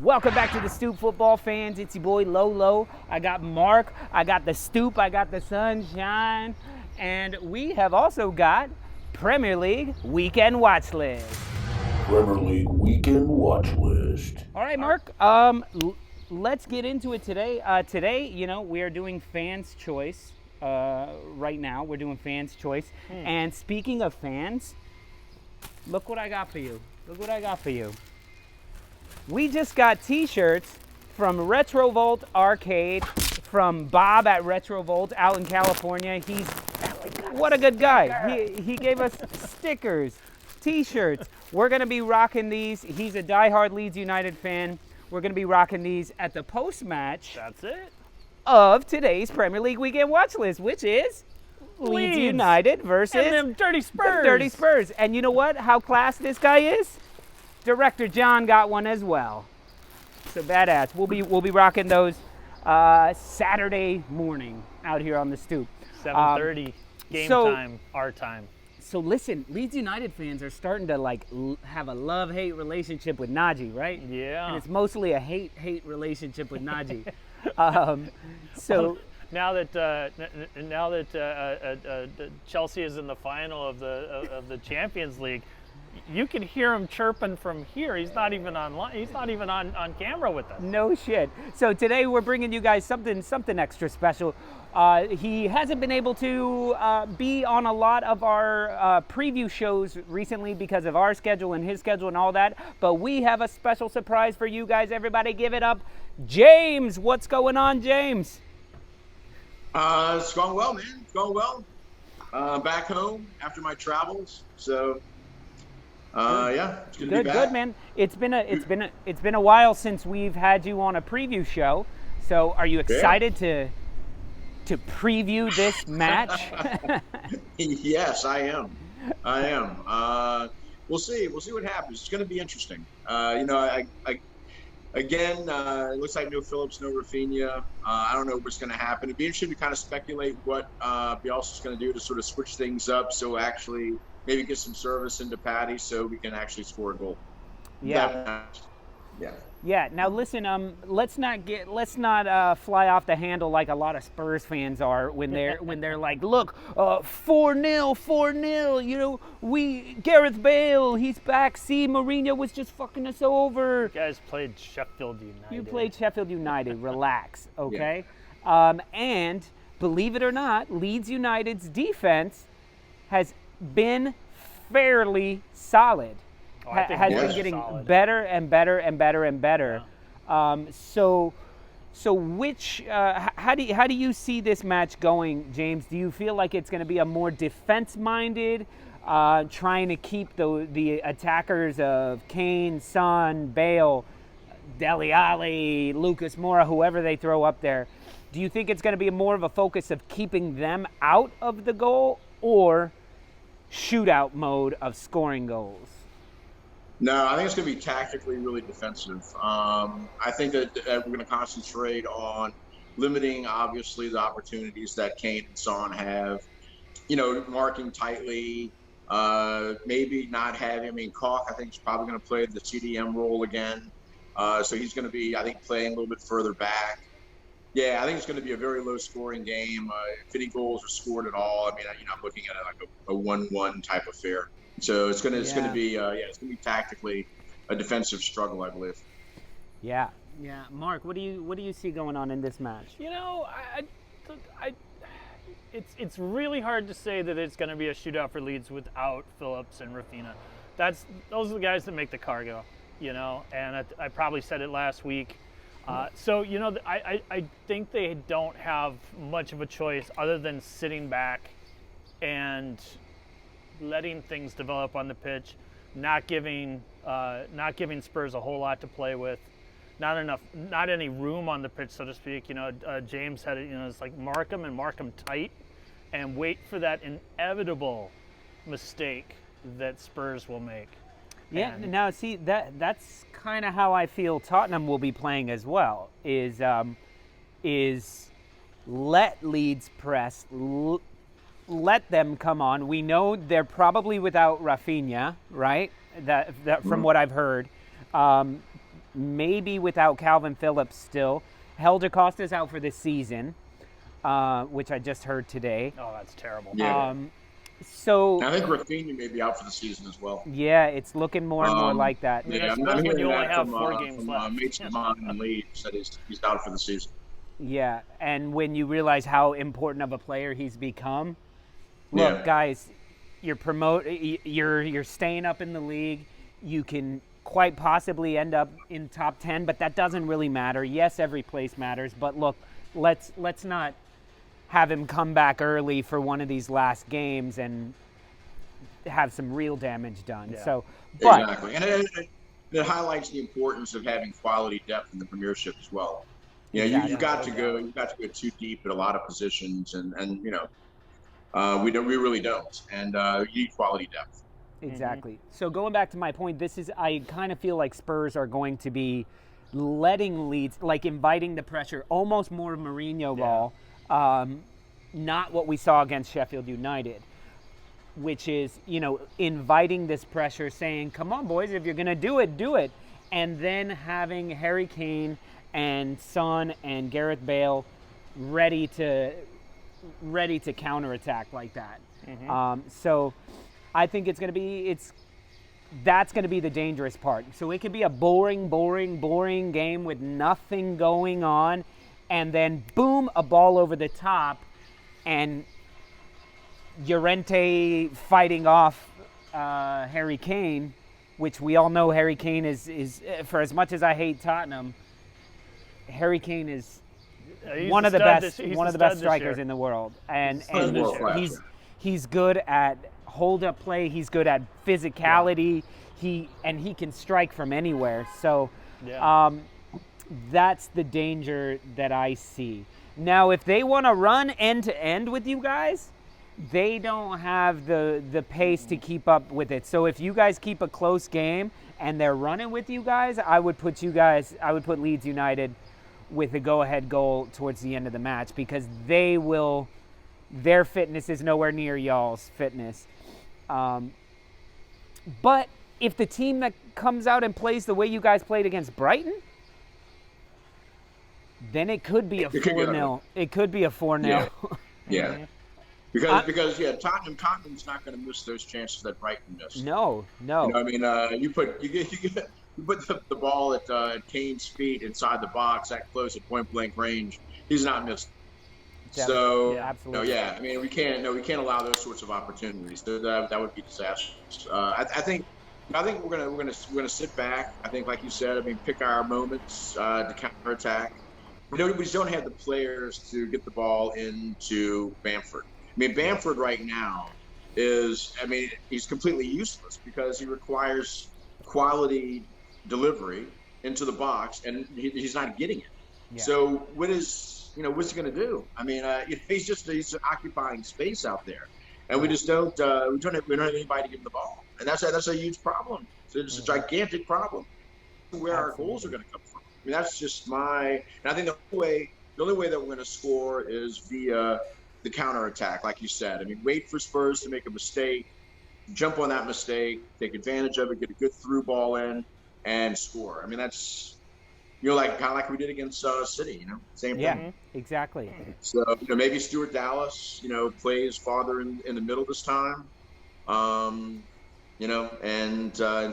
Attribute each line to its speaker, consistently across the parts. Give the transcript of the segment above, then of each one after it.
Speaker 1: Welcome back to the Stoop football fans. It's your boy Lolo. I got Mark, I got the Stoop, I got the sunshine, and we have also got Premier League Weekend Watchlist.
Speaker 2: Premier League Weekend Watchlist.
Speaker 1: All right, Mark. Let's get into it today. Today, we are doing fans' choice. Right now, we're doing fans' choice. And speaking of fans, look what I got for you. We just got t-shirts from Retrovolt Arcade, from Bob at Retrovolt out in California. What a good guy. He gave us stickers, t-shirts. We're going to be rocking these. He's a diehard Leeds United fan. We're going to be rocking these at the post-match.
Speaker 3: That's it.
Speaker 1: Of today's Premier League Weekend Watchlist, which is Leeds United versus
Speaker 3: and them dirty Spurs.
Speaker 1: The dirty Spurs. And you know what? How class this guy is? Director John got one as well. So badass. We'll be rocking those Saturday morning out here on the Stoop.
Speaker 3: 7:30 game time, our time.
Speaker 1: So listen, Leeds United fans are starting to have a love-hate relationship with Najee, right?
Speaker 3: Yeah.
Speaker 1: And it's mostly a hate relationship with Najee.
Speaker 3: Now that Chelsea is in the final of the Champions League, you can hear him chirping from here. He's not even online. He's not even on camera with us.
Speaker 1: No shit. So today we're bringing you guys something extra special. He hasn't been able to be on a lot of our preview shows recently because of our schedule and his schedule and all that. But we have a special surprise for you guys. Everybody give it up. James, what's going on, James?
Speaker 4: It's going well, man. It's going well. Back home after my travels. So, yeah, it's good to be back.
Speaker 1: Good, man. It's been a while since we've had you on a preview show. So, are you excited to preview this match?
Speaker 4: Yes, I am. We'll see. We'll see what happens. It's going to be interesting. It looks like no Phillips, no Rafinha. I don't know what's going to happen. It'd be interesting to kind of speculate what Bielsa's going to do to sort of switch things up. So actually, maybe get some service into Patty so we can actually score a goal.
Speaker 1: Yeah.
Speaker 4: Yeah.
Speaker 1: Yeah. Now listen, let's not fly off the handle like a lot of Spurs fans are when they're like, look, 4-0. Gareth Bale, he's back. See, Mourinho was just fucking us over.
Speaker 3: You guys played Sheffield United.
Speaker 1: You played Sheffield United. Relax, okay? Yeah. And believe it or not, Leeds United's defense has been fairly solid. Has been getting solid. Better and better and better and better. Yeah. So which how do you see this match going, James? Do you feel like it's going to be a more defense-minded, trying to keep the attackers of Kane, Son, Bale, Dele Alli, Lucas Moura, whoever they throw up there? Do you think it's going to be more of a focus of keeping them out of the goal or shootout mode of scoring goals?
Speaker 4: No, I think it's going to be tactically really defensive. I think that we're going to concentrate on limiting, obviously, the opportunities that Kane and Son have. Marking tightly, maybe not having. I mean, Koch, I think, is probably going to play the CDM role again. So he's going to be, I think, playing a little bit further back. Yeah, I think it's going to be a very low-scoring game. If any goals are scored at all, I mean, I'm looking at it like a 1-1 type affair. So it's going to be tactically a defensive struggle, I believe.
Speaker 1: Yeah. Mark, what do you see going on in this match?
Speaker 3: It's really hard to say that it's going to be a shootout for Leeds without Phillips and Rafinha. Those are the guys that make the car go, And I probably said it last week. I think they don't have much of a choice other than sitting back and letting things develop on the pitch, not giving Spurs a whole lot to play with, not any room on the pitch, so to speak. James said it. It's like mark them tight, and wait for that inevitable mistake that Spurs will make.
Speaker 1: Yeah. Now, see that's kind of how I feel Tottenham will be playing as well. Is let Leeds press. Let them come on. We know they're probably without Rafinha, right? That from what I've heard. maybe without Calvin Phillips still. Helder Costa's out for the season, which I just heard today.
Speaker 3: Oh, that's terrible.
Speaker 4: Yeah.
Speaker 1: So
Speaker 4: I think Rafinha may be out for the season as well.
Speaker 1: yeah, it's looking more and more like that.
Speaker 3: Yeah,
Speaker 4: I'm
Speaker 3: when
Speaker 4: hearing
Speaker 3: you only
Speaker 4: that
Speaker 3: have
Speaker 4: from,
Speaker 3: 4 games left.
Speaker 4: mates of mine in Leeds that he's out for the season.
Speaker 1: Yeah, and when you realize how important of a player he's become, look, guys, you're staying up in the league. You can quite possibly end up in top 10, but that doesn't really matter. Yes, every place matters, but look, let's not have him come back early for one of these last games and have some real damage done.
Speaker 3: Yeah.
Speaker 1: So, but
Speaker 4: Exactly, and it highlights the importance of having quality depth in the Premiership as well. You know, you've got to go too deep at a lot of positions, and you know, we really don't, and you need quality depth.
Speaker 1: Exactly. So going back to my point, I kind of feel like Spurs are going to be letting Leeds, like inviting the pressure, almost more Mourinho ball, not what we saw against Sheffield United, which is, you know, inviting this pressure, saying, come on, boys, if you're going to do it. And then having Harry Kane and Son and Gareth Bale ready to counterattack like that. So I think that's going to be the dangerous part. So it could be a boring game with nothing going on, and then boom, a ball over the top, and Llorente fighting off Harry Kane, which we all know Harry Kane is for as much as I hate Tottenham, Harry Kane is one of the best strikers in the world, and he's good at hold up play. He's good at physicality. He can strike from anywhere. So that's the danger that I see. Now, if they want to run end to end with you guys, they don't have the pace to keep up with it. So if you guys keep a close game and they're running with you guys, I would put Leeds United with a go-ahead goal towards the end of the match, because their fitness is nowhere near y'all's fitness. But if the team that comes out and plays the way you guys played against Brighton, then it could be a 4-0. It could be a 4-0.
Speaker 4: Yeah. Because Tottenham's not going to miss those chances that Brighton missed.
Speaker 1: No.
Speaker 4: You know, I mean, you put the ball at Kane's feet inside the box that close at point blank range. He's not missed. So
Speaker 1: absolutely.
Speaker 4: I mean, we can't allow those sorts of opportunities. That would be disastrous. I think we're gonna sit back. I think, like you said, I mean, pick our moments to counterattack. We just don't have the players to get the ball into Bamford. I mean, Bamford right now he's completely useless because he requires quality delivery into the box, and he's not getting it. Yeah. So what's he going to do? I mean, he's occupying space out there, and we just don't have anybody to give him the ball, and that's a huge problem. So it's a gigantic problem. Where our goals are going to come from. I mean, that's just and I think the only way that we're going to score is via the counterattack, like you said. I mean, wait for Spurs to make a mistake, jump on that mistake, take advantage of it, get a good through ball in, and score. I mean, that's kind of like we did against City. Same thing.
Speaker 1: Yeah, exactly.
Speaker 4: So maybe Stuart Dallas, plays farther in the middle this time. And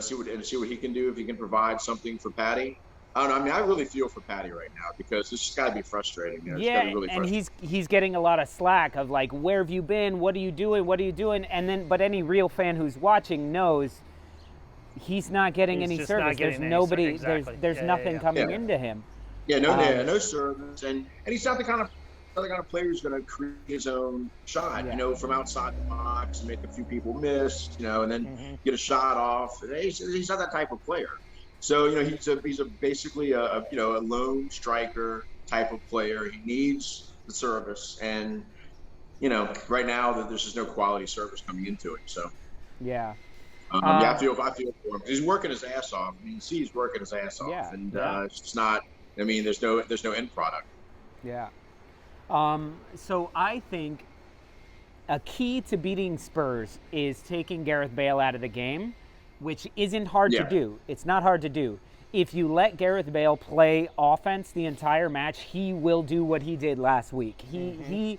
Speaker 4: see what he can do, if he can provide something for Patty. I don't know. I mean, I really feel for Patty right now, because this has got to be frustrating. It's gotta be really frustrating.
Speaker 1: He's getting a lot of slack of like, where have you been? What are you doing? And then, but any real fan who's watching knows he's not getting any service. There's nobody. Exactly. There's nothing coming into him.
Speaker 4: Yeah, no service, and he's not the kind of player who's going to create his own shot, from outside the box and make a few people miss, and then get a shot off. He's not that type of player. So he's basically a lone striker type of player. He needs the service, and right now there's just no quality service coming into it. So I feel for him. He's working his ass off. I mean, he's working his ass off, and it's just not. I mean, there's no end product.
Speaker 1: Yeah. So I think a key to beating Spurs is taking Gareth Bale out of the game, which isn't hard to do. It's not hard to do. if you let Gareth Bale play offense the entire match, he will do what he did last week. He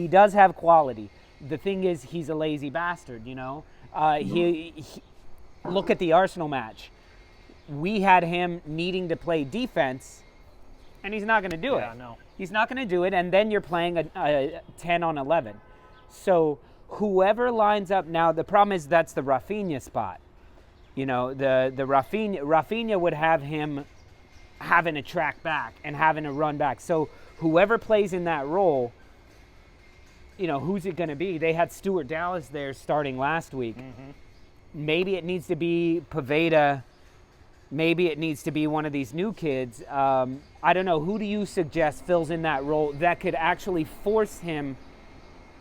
Speaker 1: does have quality. The thing is, he's a lazy bastard, you know. He look at the Arsenal match. We had him needing to play defense, and he's not going to do it.
Speaker 3: No.
Speaker 1: He's not going to do it, and then you're playing a 10 on 11. So whoever lines up now, the problem is that's the Rafinha spot. You know, the Rafinha would have him having to track back and having to run back. So whoever plays in that role, you know, who's it going to be? They had Stuart Dallas there starting last week. Maybe it needs to be Poveda. Maybe it needs to be one of these new kids. I don't know. Who do you suggest fills in that role that could actually force him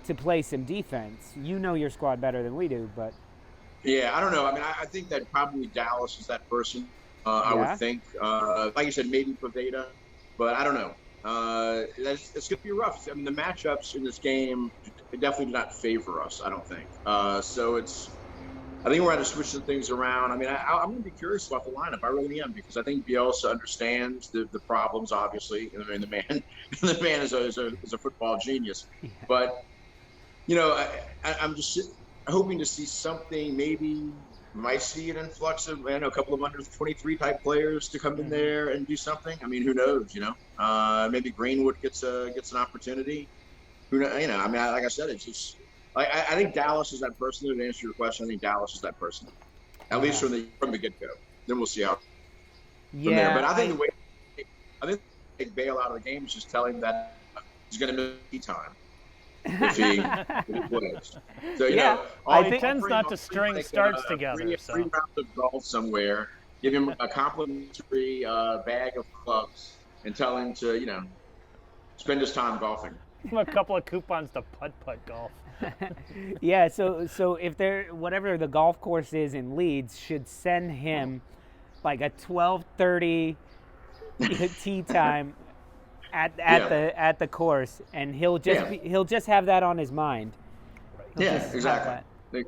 Speaker 1: to play some defense? You know your squad better than we do, but...
Speaker 4: Yeah, I don't know. I mean, I think that probably Dallas is that person, I would think. Like you said, maybe Poveda, but I don't know. It's going to be rough. I mean, the matchups in this game definitely do not favor us, I don't think. So I think we're going to switch some things around. I mean, I'm going to be curious about the lineup. I really am, because I think Bielsa understands the problems, obviously. I mean, the man is a football genius. Yeah. But, you know, I'm just hoping to see something. Maybe might see an influx of a couple of under 23 type players to come in there and do something. I mean, who knows? You know, maybe Greenwood gets an opportunity. Who knows? You know, I mean, like I said, it's just like I think Dallas is that person. To answer your question, I think Dallas is that person, at least from the get go. Then we'll see how from there. But I think take Bale out of the game is just tell him that he's going to miss time. If he plays. So, you know,
Speaker 3: he tends not to string starts together.
Speaker 4: Three rounds of golf somewhere, give him a complimentary bag of clubs, and tell him to, you know, spend his time golfing.
Speaker 3: Give him a couple of coupons to putt golf.
Speaker 1: Yeah, so if whatever the golf course is in Leeds should send him like a 12:30 tee time at the course, and he'll just have that on his mind.
Speaker 4: Yeah, exactly.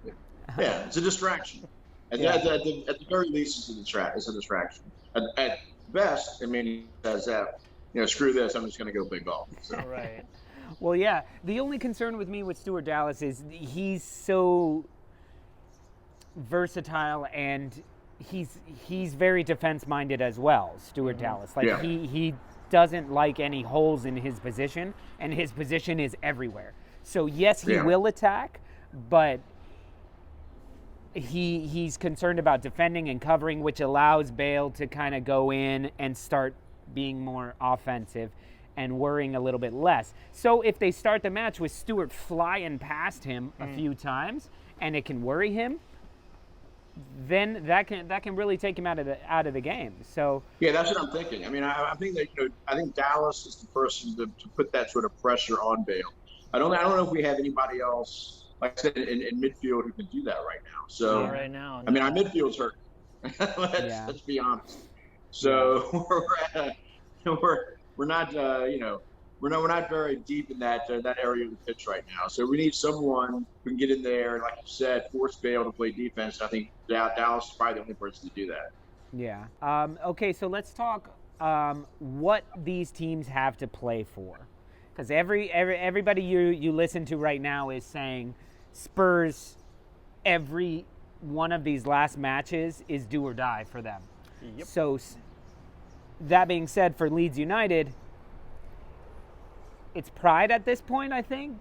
Speaker 4: Yeah, it's a distraction. At the very least, it's a distraction. At best, I mean, he says that, you know, screw this, I'm just going to go play golf. So.
Speaker 3: Right.
Speaker 1: Well, yeah. The only concern with me with Stuart Dallas is he's so versatile, and he's very defense-minded as well, Stuart Dallas. Like he doesn't like any holes in his position, and his position is everywhere. So yes, he will attack, but he's concerned about defending and covering, which allows Bale to kind of go in and start being more offensive and worrying a little bit less. So if they start the match with Stuart flying past him a few times, and it can worry him, then that can really take him out of the game. So
Speaker 4: yeah, that's what I'm thinking. I mean, I think that, you know, I think Dallas is the person to put that sort of pressure on Bale. I don't know if we have anybody else, like I said, in midfield who can do that right now. So
Speaker 3: right now,
Speaker 4: I mean, our midfield's hurt. Let's be honest. So we're not you know, we're not very deep in that area of the pitch right now. So we need someone who can get in there, like you said, force Bale to play defense. I think Dallas is probably the only person to do that.
Speaker 1: Yeah. Okay, so let's talk what these teams have to play for. Because everybody you listen to right now is saying Spurs, every one of these last matches is do or die for them. Yep. So that being said, for Leeds United, it's pride at this point, I think.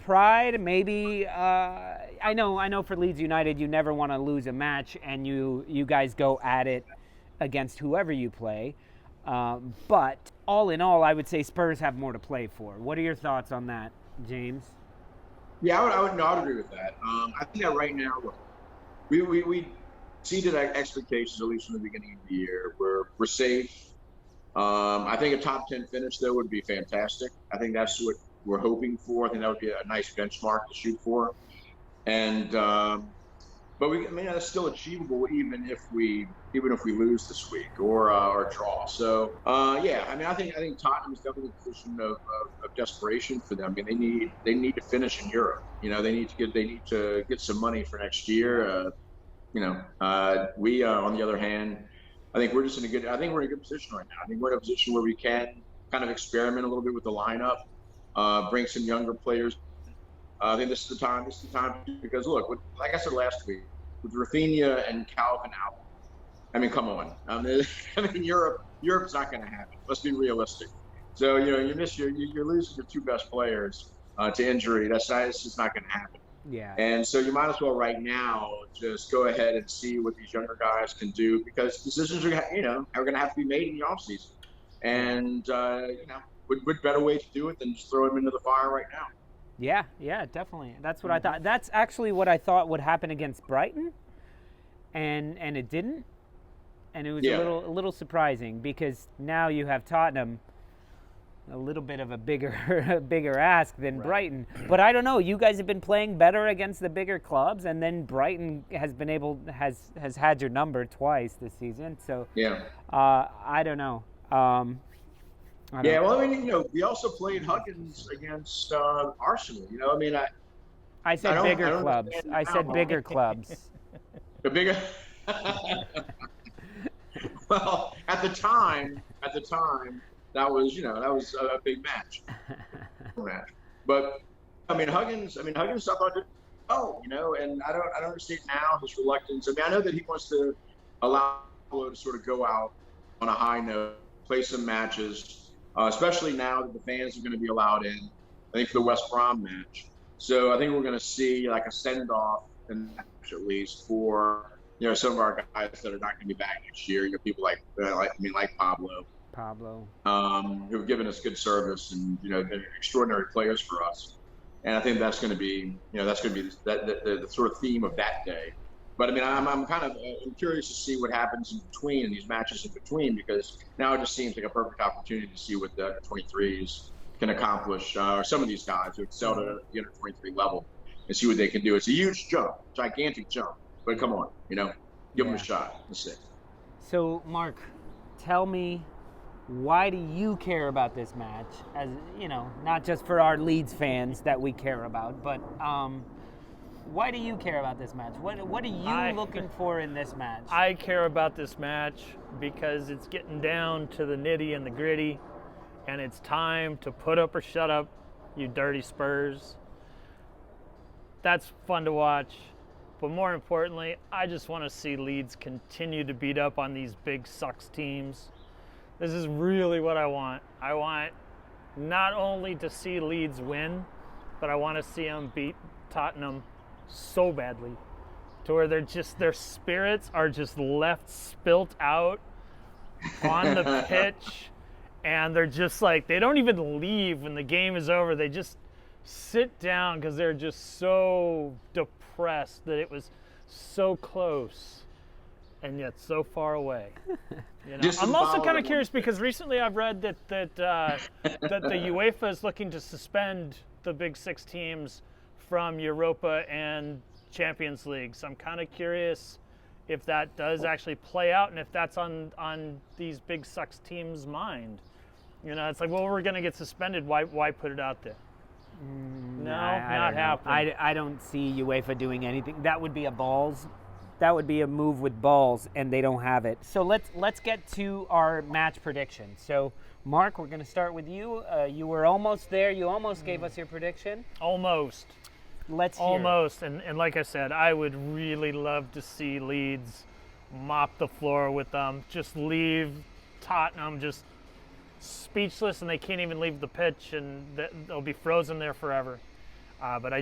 Speaker 1: Pride, maybe. I know for Leeds United, you never want to lose a match, and you guys go at it against whoever you play. But all in all, I would say Spurs have more to play for. What are your thoughts on that, James?
Speaker 4: Yeah, I would agree with that. I think that right now, we exceeded our expectations, at least from the beginning of the year. We're safe. I think a top 10 finish, though, would be fantastic. I think that's what we're hoping for. I think that would be a nice benchmark to shoot for. And but that's still achievable even if we lose this week or draw. So I think Tottenham is definitely in a position of desperation for them. I mean, they need to finish in Europe. You know, they need to get some money for next year. We on the other hand, I think we're in a good position right now. I think we're in a position where we can kind of experiment a little bit with the lineup, bring some younger players. I think this is the time. Because look, like I said last week, with Rafinha and Calvin out, I mean, come on. Europe's not going to happen. Let's be realistic. So you're losing your two best players to injury. It's just not going to happen.
Speaker 1: Yeah.
Speaker 4: And so you might as well right now just go ahead and see what these younger guys can do, because decisions are going to have to be made in the offseason. And what better way to do it than just throw him into the fire right now?
Speaker 1: Yeah, definitely. That's what I thought. That's actually what I thought would happen against Brighton, and it didn't. And it was a little surprising, because now you have Tottenham, a little bit of a bigger ask than Brighton. But I don't know. You guys have been playing better against the bigger clubs, and then Brighton has had your number twice this season. So I don't know.
Speaker 4: Well, I mean, we also played Huggins against Arsenal.
Speaker 1: I said bigger clubs. I said bigger clubs.
Speaker 4: The bigger. Well, at the time, that was a big match. But I mean, Huggins. I thought did and I don't understand now his reluctance. I mean, I know that he wants to allow Lolo to sort of go out on a high note, play some matches, especially now that the fans are going to be allowed in. I think for the West Brom match. So I think we're going to see like a send-off in the match at least for some of our guys that are not going to be back next year. People like Pablo, who've given us good service and been extraordinary players for us. And I think that's going to be the sort of theme of that day. But I mean, I'm kind of curious to see what happens in between, in these matches in between, because now it just seems like a perfect opportunity to see what the 23s can accomplish, or some of these guys who excel at the under 23 level, and see what they can do. It's a huge jump, gigantic jump. But come on, give them a shot. Let's see.
Speaker 1: So, Mark, tell me, why do you care about this match? As not just for our Leeds fans that we care about, but why do you care about this match? What are you looking for in this match?
Speaker 3: I care about this match because it's getting down to the nitty and the gritty, and it's time to put up or shut up, you dirty Spurs. That's fun to watch. But more importantly, I just want to see Leeds continue to beat up on these big sucks teams. This is really what I want. I want not only to see Leeds win, but I want to see them beat Tottenham so badly to where their spirits are just left spilt out on the pitch, and they're just like, they don't even leave when the game is over. They just sit down because they're just so depressed that it was so close and yet so far away. I'm also kind of curious because recently I've read that the UEFA is looking to suspend the big six teams from Europa and Champions League. So I'm kind of curious if that does actually play out and if that's on these big sucks teams' mind. It's like, well, we're going to get suspended. Why put it out there? Not happening.
Speaker 1: I don't see UEFA doing anything. That would be a move with balls, and they don't have it. So let's get to our match prediction. So, Mark, we're going to start with you. You were almost there. You almost gave us your prediction.
Speaker 3: Almost.
Speaker 1: Let's hear
Speaker 3: Almost. And like I said, I would really love to see Leeds mop the floor with them. Just leave Tottenham just speechless, and they can't even leave the pitch, and they'll be frozen there forever. But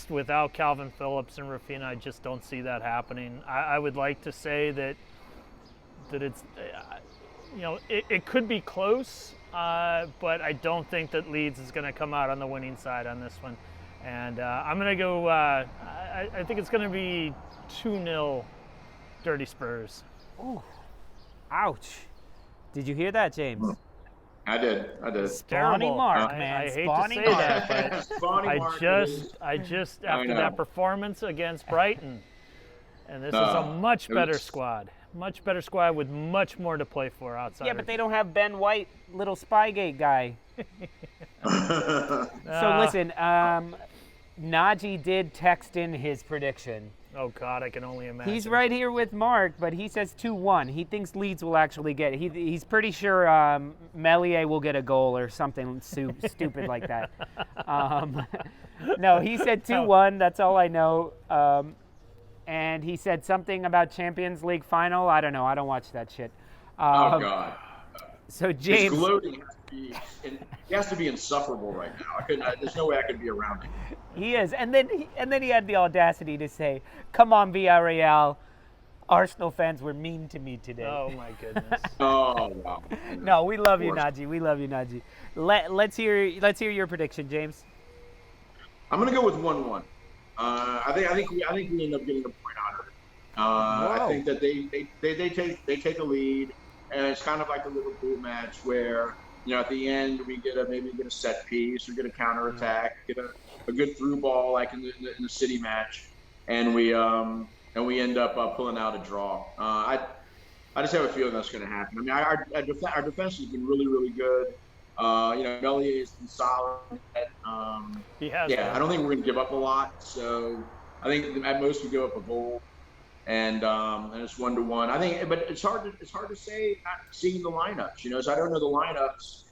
Speaker 3: without Calvin Phillips and Rafinha, I just don't see that happening. I would like to say that it's, it could be close, but I don't think that Leeds is going to come out on the winning side on this one. And I'm going to go, I think it's going to be 2-0 Dirty Spurs.
Speaker 1: Ooh, ouch. Did you hear that, James?
Speaker 4: I did.
Speaker 1: Spawny Mark, man.
Speaker 3: I hate to say that, but I just after that performance against Brighton, and this is a much better squad with much more to play for outside.
Speaker 1: Yeah, but they don't have Ben White, little Spygate guy. So listen, Najee did text in his prediction.
Speaker 3: Oh, God, I can only imagine.
Speaker 1: He's right here with Mark, but he says 2-1. He thinks Leeds will actually get it. He's pretty sure Meslier will get a goal or something stupid like that. No, he said 2-1. That's all I know. And he said something about Champions League final. I don't know. I don't watch that shit.
Speaker 4: Oh, God.
Speaker 1: So
Speaker 4: His
Speaker 1: James,
Speaker 4: gloating he has to be insufferable right now. There's no way I could be around him.
Speaker 1: he is, and then he had the audacity to say, "Come on, Villarreal, Arsenal fans were mean to me today."
Speaker 3: Oh, my goodness.
Speaker 4: Oh, wow.
Speaker 1: No, we love you,
Speaker 4: Of course.
Speaker 1: Najee. We love you, Najee. Let's hear your prediction, James.
Speaker 4: I'm gonna go with 1-1. I think we end up getting a point out of it. I think that they take a lead, and it's kind of like a Liverpool match where at the end we maybe get a set piece, we get a counterattack, get a good through ball like in the City match, and we end up pulling out a draw. I just have a feeling that's going to happen. I mean, our defense has been really, really good. Meslier has been solid.
Speaker 3: He has.
Speaker 4: Yeah, I don't think we're going to give up a lot. So I think at most we give up a goal, and it's 1-1. I think, but it's hard to say not seeing the lineups. So I don't know the lineups.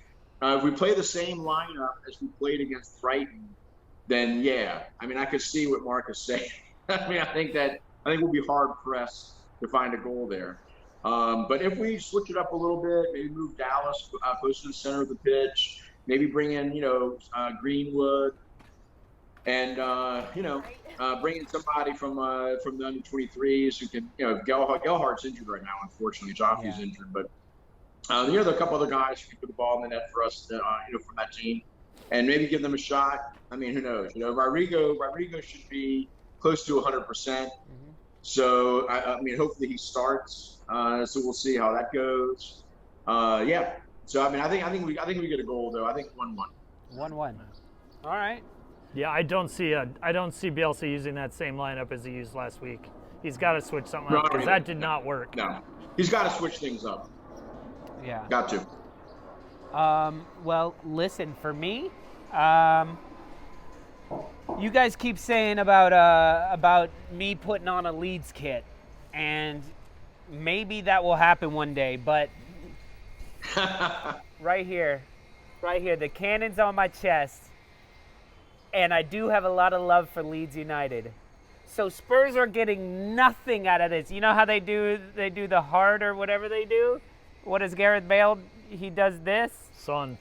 Speaker 4: If we play the same lineup as we played against Brighton, then yeah, I mean I could see what Mark is saying. I mean I think we'll be hard pressed to find a goal there. But if we switch it up a little bit, maybe move Dallas close to the center of the pitch, maybe bring in, Greenwood, and bring in somebody from the under 23s who can, Gelhardt's injured right now, unfortunately. Joffrey's injured, but there are a couple other guys who can put the ball in the net for us, from that team, and maybe give them a shot. I mean, who knows? Rodrigo should be close to 100%. So I mean, hopefully he starts. So we'll see how that goes. Yeah. So I mean, I think we get a goal though. I think 1-1.
Speaker 1: 1-1. All right.
Speaker 3: Yeah, I don't see Bielsa using that same lineup as he used last week. He's got to switch something up because that did not work.
Speaker 4: No, he's got to switch things up.
Speaker 1: Yeah.
Speaker 4: Got to.
Speaker 1: Well, listen, for me, you guys keep saying about me putting on a Leeds kit, and maybe that will happen one day, but right here, the cannon's on my chest, and I do have a lot of love for Leeds United. So Spurs are getting nothing out of this. You know how they do the heart or whatever they do? What does Gareth Bale? He does this.
Speaker 3: Son.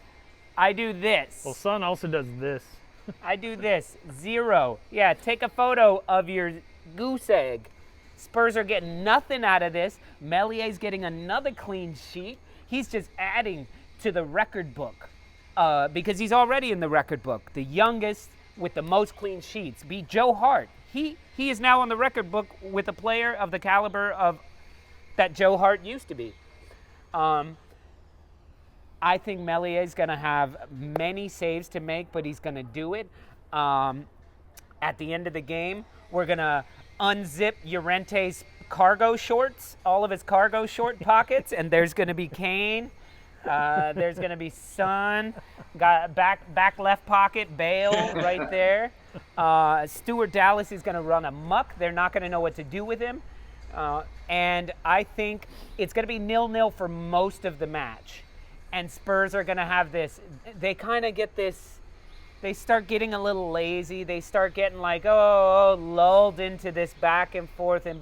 Speaker 1: I do this.
Speaker 3: Well, Son also does this.
Speaker 1: I do this. 0. Yeah, take a photo of your goose egg. Spurs are getting nothing out of this. Mellier's getting another clean sheet. He's just adding to the record book because he's already in the record book. The youngest with the most clean sheets beat Joe Hart. He is now on the record book with a player of the caliber of that Joe Hart used to be. I think Meslier is going to have many saves to make, but he's going to do it. At the end of the game, we're going to unzip Llorente's cargo shorts, all of his cargo short pockets, and there's going to be Kane. There's going to be Son. Got back left pocket, Bale right there. Stuart Dallas is going to run amok. They're not going to know what to do with him. And I think it's going to be 0-0 for most of the match. And Spurs are going to have this. They kind of get this. They start getting a little lazy. They start getting like, lulled into this back and forth. And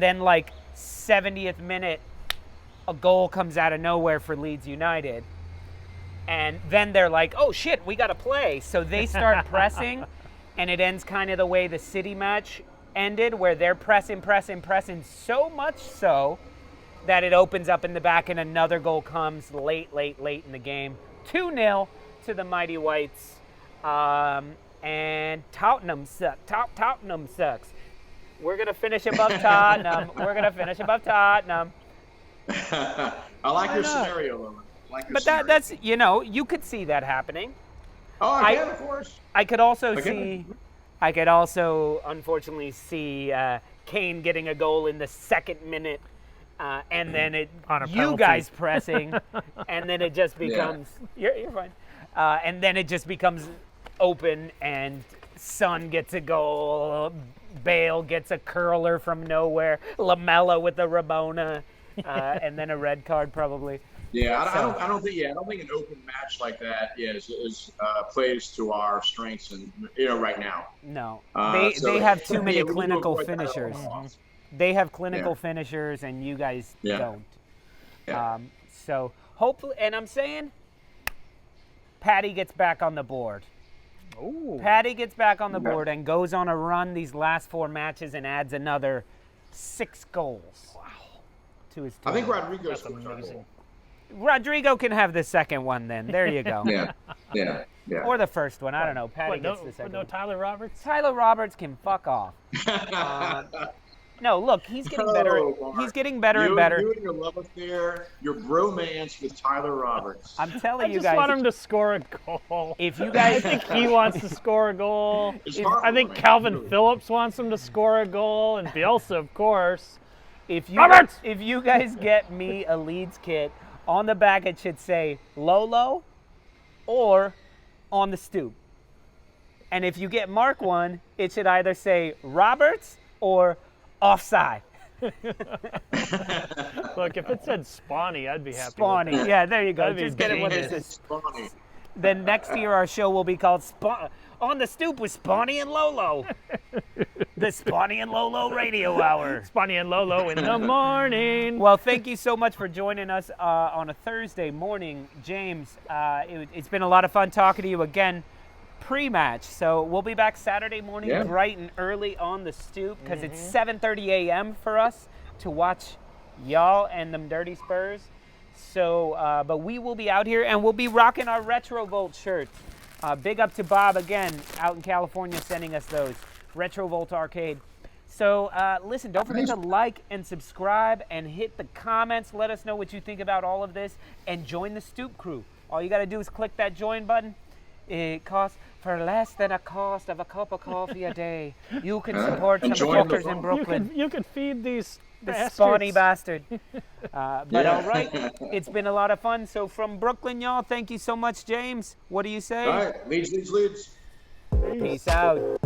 Speaker 1: then like 70th minute, a goal comes out of nowhere for Leeds United. And then they're like, oh shit, we got to play. So they start pressing. And it ends kind of the way the City match ended, where they're pressing so much so that it opens up in the back and another goal comes late in the game. 2-0 to the Mighty Whites. And Tottenham sucks. Tottenham sucks. We're going to finish above Tottenham.
Speaker 4: I like your scenario, Lolo.
Speaker 1: But that's, you could see that happening.
Speaker 4: Oh, I can, of course.
Speaker 1: I could also unfortunately see Kane getting a goal in the second minute, and then you guys pressing, and then it just becomes you're fine, and then it just becomes open, and Son gets a goal. Bale gets a curler from nowhere. Lamella with a Ramona, and then a red card probably.
Speaker 4: Yeah, I don't think an open match like that plays to our strengths and right now.
Speaker 1: No,
Speaker 4: So,
Speaker 1: they have too many
Speaker 4: we need to
Speaker 1: clinical
Speaker 4: avoid that at all
Speaker 1: finishers.
Speaker 4: costs.
Speaker 1: They have clinical finishers, and you guys don't.
Speaker 4: Yeah.
Speaker 1: So hopefully, and I'm saying, Patty gets back on the board.
Speaker 3: Ooh.
Speaker 1: Patty gets back on the board and goes on a run these last 4 matches and adds another 6 goals. Wow. To his team.
Speaker 4: I think Rodrigo's
Speaker 3: That's
Speaker 4: scores our
Speaker 3: amazing.
Speaker 4: goal.
Speaker 1: Rodrigo can have the second one then. There you go.
Speaker 4: Yeah.
Speaker 1: Or the first one. I don't know. Patty gets the
Speaker 3: But
Speaker 1: second
Speaker 3: no
Speaker 1: one.
Speaker 3: Tyler Roberts?
Speaker 1: Tyler Roberts can fuck off. No, look, he's getting better.
Speaker 4: Mark.
Speaker 1: He's getting better and better.
Speaker 4: You and your love affair, your bromance with Tyler Roberts.
Speaker 1: I'm
Speaker 3: I
Speaker 1: telling you
Speaker 3: just
Speaker 1: guys.
Speaker 3: want him to score a goal.
Speaker 1: If you
Speaker 3: I
Speaker 1: guys
Speaker 3: think he wants to score a goal.
Speaker 4: It's hard
Speaker 3: I
Speaker 4: for
Speaker 3: think
Speaker 4: me,
Speaker 3: Calvin
Speaker 4: really.
Speaker 3: Phillips wants him to score a goal, and Bielsa, of course.
Speaker 1: if
Speaker 3: Roberts!
Speaker 1: you guys get me a Leeds kit, on the back it should say Lolo or on the Stoop. And if you get Mark one, it should either say Roberts or offside.
Speaker 3: Look, if it said Spawny, I'd be happy.
Speaker 1: Spawny.
Speaker 3: With that.
Speaker 1: Yeah, there you go.
Speaker 3: That'd be
Speaker 1: Just get it when it
Speaker 3: genius.
Speaker 1: says.
Speaker 4: Funny.
Speaker 1: Then next year our show will be called On the Stoop with Spawny and Lolo. The Spawny and Lolo Radio Hour.
Speaker 3: Spawny and Lolo in the morning.
Speaker 1: Well, thank you so much for joining us on a Thursday morning, James. It's been a lot of fun talking to you again pre-match. So we'll be back Saturday morning bright and early on the Stoop because it's 7:30 a.m. for us to watch y'all and them dirty Spurs. So, but we will be out here and we'll be rocking our Retro Volt shirts. Big up to Bob again out in California sending us those. Retro Volt Arcade. So listen, don't forget to like and subscribe and hit the comments. Let us know what you think about all of this and join the Stoop crew. All you got to do is click that join button. It costs for less than a cost of a cup of coffee a day. You can support some
Speaker 4: join the
Speaker 1: fuckers in
Speaker 4: fun.
Speaker 1: Brooklyn.
Speaker 3: You could feed these
Speaker 1: The
Speaker 3: bastards.
Speaker 1: spawny bastard. But all right, it's been a lot of fun. So from Brooklyn, y'all, thank you so much, James. What do you say?
Speaker 4: All right, Leeds.
Speaker 1: Peace out.